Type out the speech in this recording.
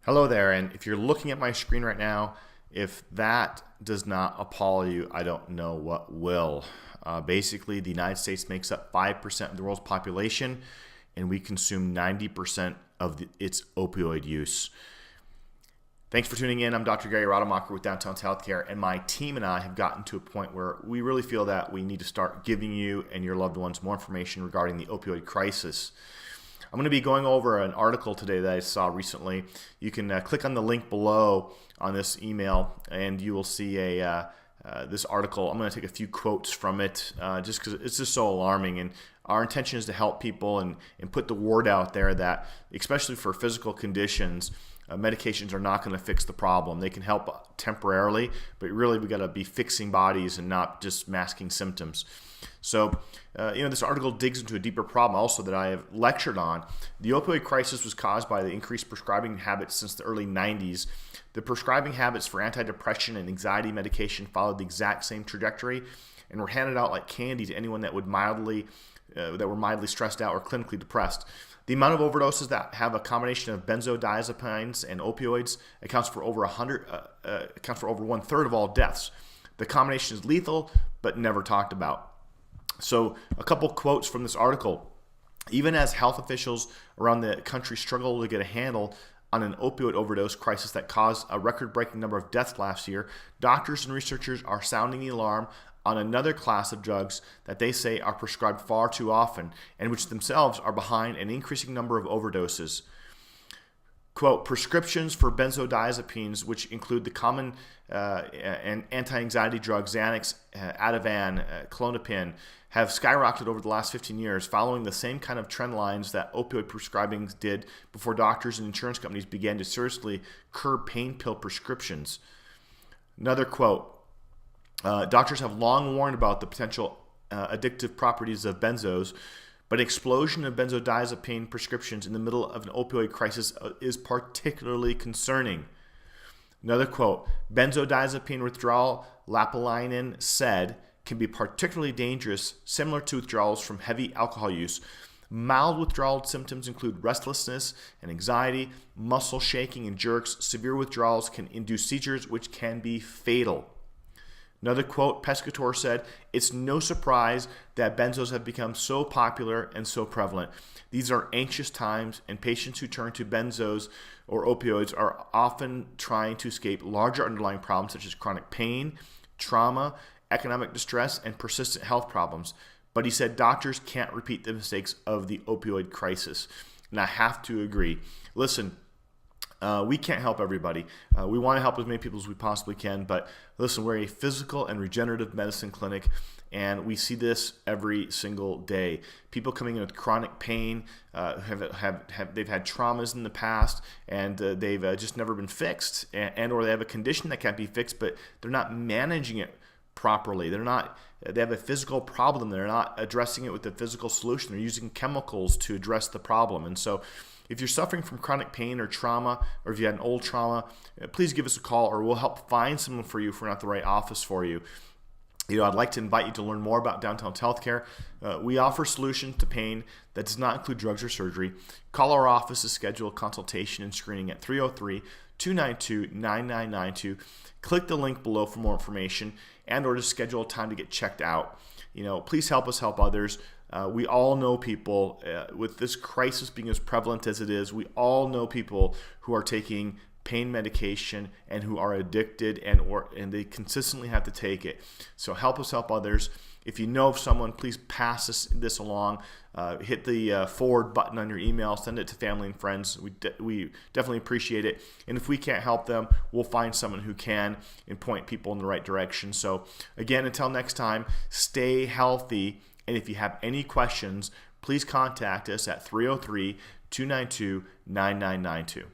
Hello there, and if you're looking at my screen right now, if that does not appall you, I don't know what will. Basically, the United States makes up 5% of the world's population, and we consume 90% of its opioid use. Thanks for tuning in. I'm Dr. Gary Rademacher with Downtown Healthcare, and my team and I have gotten to a point where we really feel that we need to start giving you and your loved ones more information regarding the opioid crisis. I'm going to be going over an article today that I saw recently. You can click on the link below on this email and you will see this article. I'm going to take a few quotes from it just because it's just so alarming, and our intention is to help people and put the word out there that, especially for physical conditions, medications are not going to fix the problem. They can help temporarily, but really we got to be fixing bodies and not just masking symptoms. So, this article digs into a deeper problem also that I have lectured on. The opioid crisis was caused by the increased prescribing habits since the early 90s. The prescribing habits for antidepressant and anxiety medication followed the exact same trajectory and were handed out like candy to anyone that were mildly stressed out or clinically depressed. The amount of overdoses that have a combination of benzodiazepines and opioids accounts for over 1/3 of all deaths. The combination is lethal, but never talked about. So, a couple quotes from this article. Even as health officials around the country struggle to get a handle on an opioid overdose crisis that caused a record-breaking number of deaths last year, doctors and researchers are sounding the alarm on another class of drugs that they say are prescribed far too often and which themselves are behind an increasing number of overdoses. Quote, prescriptions for benzodiazepines, which include the common and anti-anxiety drugs Xanax, Ativan, Klonopin, have skyrocketed over the last 15 years, following the same kind of trend lines that opioid prescribing did before doctors and insurance companies began to seriously curb pain pill prescriptions. Another quote, doctors have long warned about the potential addictive properties of benzos, but explosion of benzodiazepine prescriptions in the middle of an opioid crisis is particularly concerning. Another quote, benzodiazepine withdrawal, Lapalainen said, can be particularly dangerous, similar to withdrawals from heavy alcohol use. Mild withdrawal symptoms include restlessness and anxiety, muscle shaking and jerks. Severe withdrawals can induce seizures, which can be fatal. Another quote, Pescatore said, it's no surprise that benzos have become so popular and so prevalent. These are anxious times, and patients who turn to benzos or opioids are often trying to escape larger underlying problems such as chronic pain, trauma, economic distress, and persistent health problems. But he said doctors can't repeat the mistakes of the opioid crisis. And I have to agree. Listen, we can't help everybody. We want to help as many people as we possibly can, but listen, we're a physical and regenerative medicine clinic, and we see this every single day. People coming in with chronic pain, they've had traumas in the past, and they've just never been fixed, and or they have a condition that can't be fixed, but they're not managing it properly. They have a physical problem. They're not addressing it with a physical solution. They're using chemicals to address the problem. And so if you're suffering from chronic pain or trauma, or if you had an old trauma, please give us a call, or we'll help find someone for you if we're not the right office for you. I'd like to invite you to learn more about Downtown Healthcare. We offer solutions to pain that does not include drugs or surgery. Call our office to schedule a consultation and screening at 303-292-9992. Click the link below for more information and or to schedule a time to get checked out. Please help us help others. We all know people, with this crisis being as prevalent as it is, we all know people who are taking pain medication and who are addicted and they consistently have to take it. So help us help others. If you know of someone, please pass this along. Hit the forward button on your email. Send it to family and friends. We definitely appreciate it. And if we can't help them, we'll find someone who can and point people in the right direction. So again, until next time, stay healthy. And if you have any questions, please contact us at 303-292-9992.